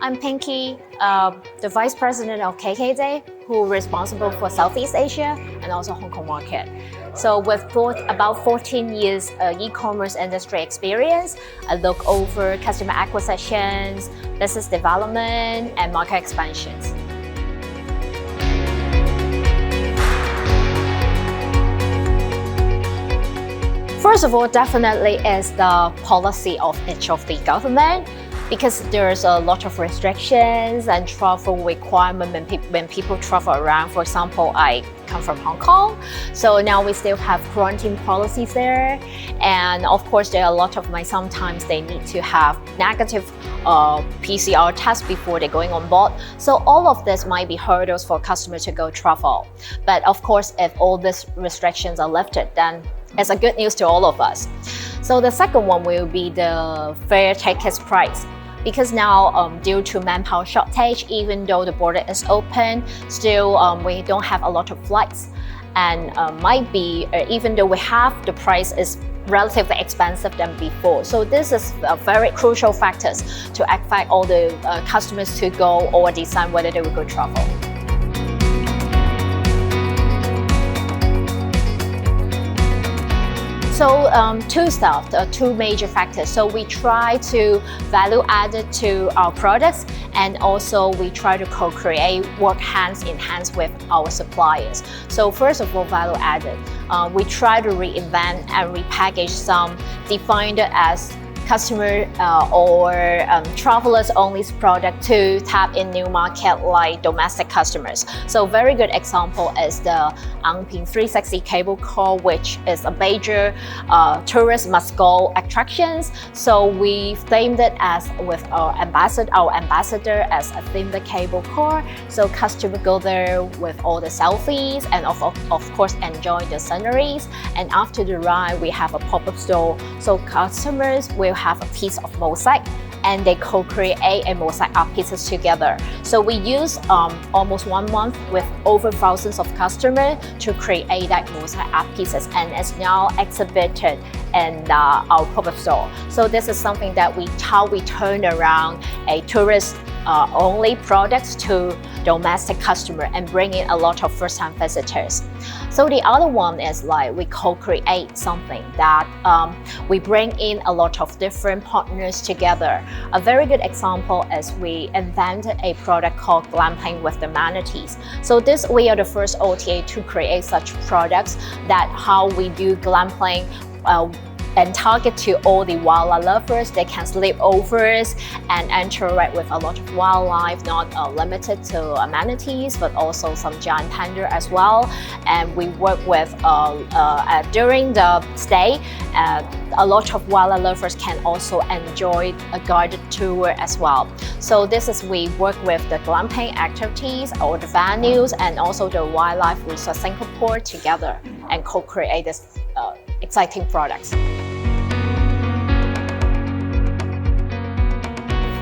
I'm Pinky, the Vice President of KKday, who is responsible for Southeast Asia and also Hong Kong market. So with about 14 years e-commerce industry experience, I look over customer acquisitions, business development, and market expansions. First of all, definitely is the policy of each of the government, because there's a lot of restrictions and travel requirement when people travel around. For example, I come from Hong Kong, so now we still have quarantine policies there. And of course, there are a lot of sometimes they need to have negative PCR tests before they're going on board. So all of this might be hurdles for customers to go travel. But of course, if all these restrictions are lifted, then it's a good news to all of us. So the second one will be the fare tickets price. Because now, due to manpower shortage, even though the border is open, still we don't have a lot of flights. And might be, even though we have, the price is relatively expensive than before. So this is a very crucial factors to affect all the customers to go or decide whether they will go travel. So two major factors. So we try to value added to our products, and also we try to co-create, work hands in hands with our suppliers. So first of all, value added. We try to reinvent and repackage some defined as customer or travelers only product to tap in new market like domestic customers. So very good example is the Angping 360 cable car, which is a major tourist must-go attractions. So we themed it as with our ambassador as a themed cable car. So customers go there with all the selfies and of course enjoy the sceneries. And after the ride, we have a pop-up store. So customers will have a piece of mosaic and they co-create a mosaic art pieces together. So we use almost 1 month with over thousands of customers to create that mosaic art pieces, and it's now exhibited in our pop-up store. So this is something that how we turn around a tourist only products to domestic customer and bring in a lot of first-time visitors. So the other one is like we co-create something that we bring in a lot of different partners together. A very good example is we invented a product called Glamping with the Manatees. So we are the first OTA to create such products that how we do glamping and target to all the wildlife lovers. They can sleep overs and interact with a lot of wildlife, not limited to manatees, but also some giant panda as well. And we work with, during the stay, a lot of wildlife lovers can also enjoy a guided tour as well. So we work with the glamping activities or the venues and also the Wildlife Resort Singapore together and co-create this exciting products.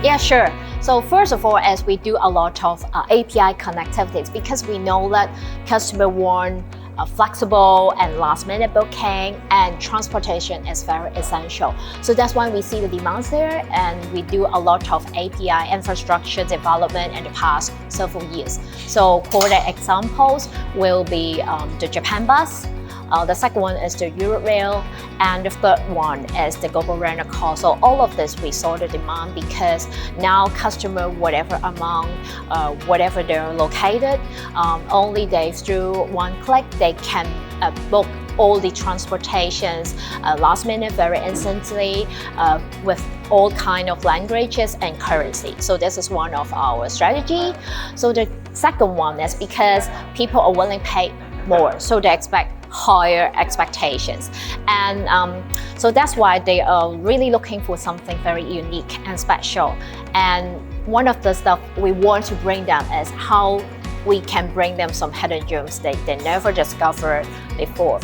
Yeah, sure. So first of all, as we do a lot of API connectivities, because we know that customers want flexible and last-minute booking, and transportation is very essential. So that's why we see the demands there, and we do a lot of API infrastructure development in the past several years. So for the examples will be the Japan bus. The second one is the Europe Rail, and the third one is the Global Rental Car. So all of this we saw the demand because now customer, whatever amount, whatever they're located, only through one click they can book all the transportations last minute, very instantly, with all kind of languages and currency. So this is one of our strategy. So the second one is because people are willing to pay more, so they expect higher expectations, and so that's why they are really looking for something very unique and special. And one of the stuff we want to bring them is how we can bring them some hidden gems they never discovered before.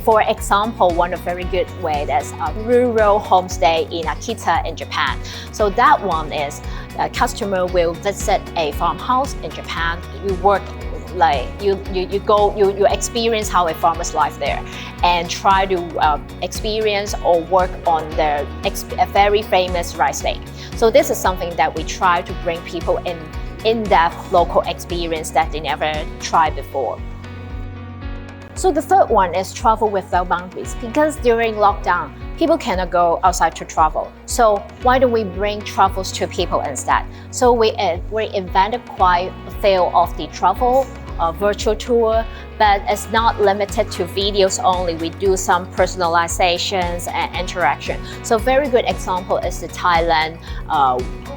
For example, one of very good way is a rural homestay in Akita in Japan. So that one is a customer will visit a farmhouse in Japan. We work you experience how a farmer's life there, and try to experience or work on their a very famous rice steak. So this is something that we try to bring people in-depth local experience that they never tried before. So the third one is travel without boundaries, because during lockdown, people cannot go outside to travel. So why don't we bring travels to people instead? So we invented quite a few of the travel virtual tour, but it's not limited to videos only. We do some personalizations and interaction. So very good example is the Thailand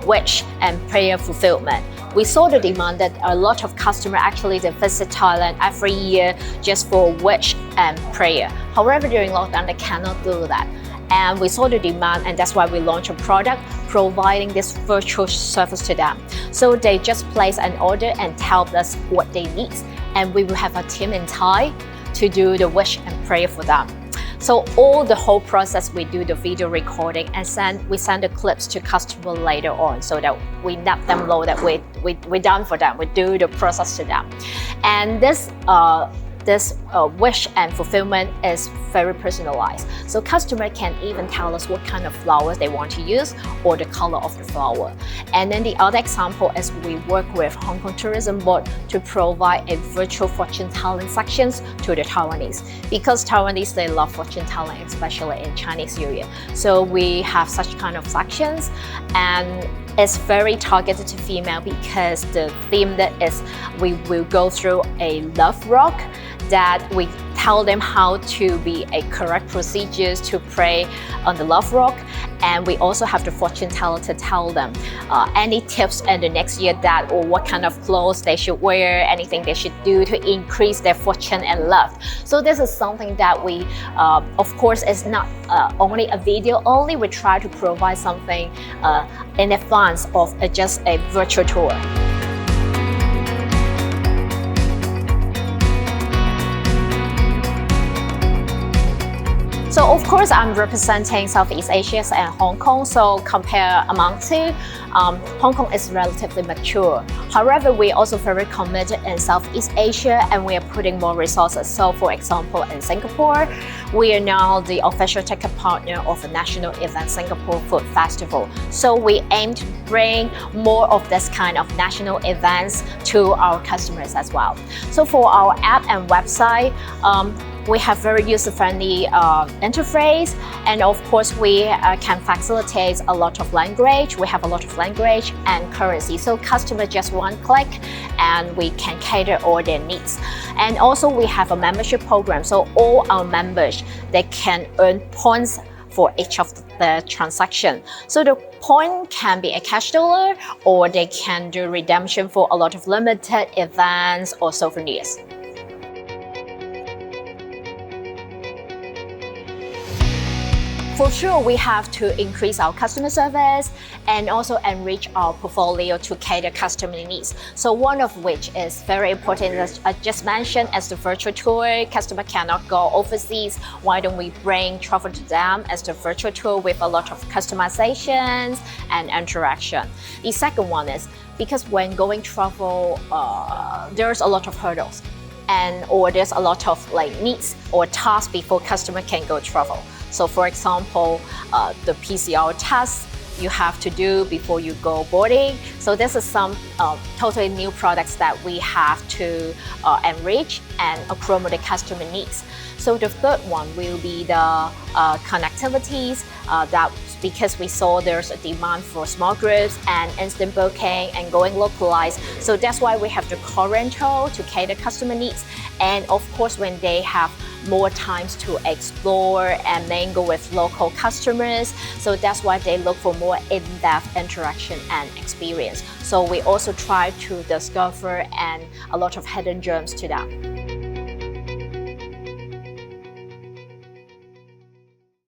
wish and prayer fulfillment. We saw the demand that a lot of customers actually they visit Thailand every year just for wish and prayer. However, during lockdown, they cannot do that. And we saw the demand, and that's why we launched a product providing this virtual service to them. So they just place an order and tell us what they need, and we will have a team in Thai to do the wish and prayer for them. So all the whole process, we do the video recording and we send the clips to customer later on, so that we let them know that we're done for them. We do the process to them, and this wish and fulfillment is very personalized. So customer can even tell us what kind of flowers they want to use or the color of the flower. And then the other example is we work with Hong Kong Tourism Board to provide a virtual fortune telling sections to the Taiwanese, because Taiwanese, they love fortune telling, especially in Chinese New Year. So we have such kind of sections, and it's very targeted to female, because the theme that is we will go through a love rock that we tell them how to be a correct procedures to pray on the love rock. And we also have the fortune teller to tell them any tips in the next year that, or what kind of clothes they should wear, anything they should do to increase their fortune and love. So this is something that we, of course, is not only a video only. We try to provide something in advance of just a virtual tour. So of course, I'm representing Southeast Asia and Hong Kong. So compare among two, Hong Kong is relatively mature. However, we're also very committed in Southeast Asia, and we are putting more resources. So for example, in Singapore, we are now the official ticket partner of the national event Singapore Food Festival. So we aim to bring more of this kind of national events to our customers as well. So for our app and website, we have very user-friendly interface, and of course we can facilitate a lot of language. We have a lot of language and currency, so customer just one click and we can cater all their needs. And also we have a membership program, so all our members, they can earn points for each of the transaction. So the point can be a cash dollar, or they can do redemption for a lot of limited events or souvenirs. For sure, we have to increase our customer service and also enrich our portfolio to cater customer needs. So one of which is very important, as I just mentioned, as the virtual tour. Customer cannot go overseas. Why don't we bring travel to them as the virtual tour with a lot of customizations and interaction? The second one is because when going travel, there's a lot of hurdles, or there's a lot of needs or tasks before customer can go travel. So for example, the PCR test you have to do before you go boarding. So this is some totally new products that we have to enrich and accommodate customer needs. So the third one will be the connectivities, because we saw there's a demand for small groups and instant booking and going localized. So that's why we have the core rental to cater customer needs. And of course, when they have more times to explore and mingle with local customers, so that's why they look for more in-depth interaction and experience. So we also try to discover and a lot of hidden gems to them.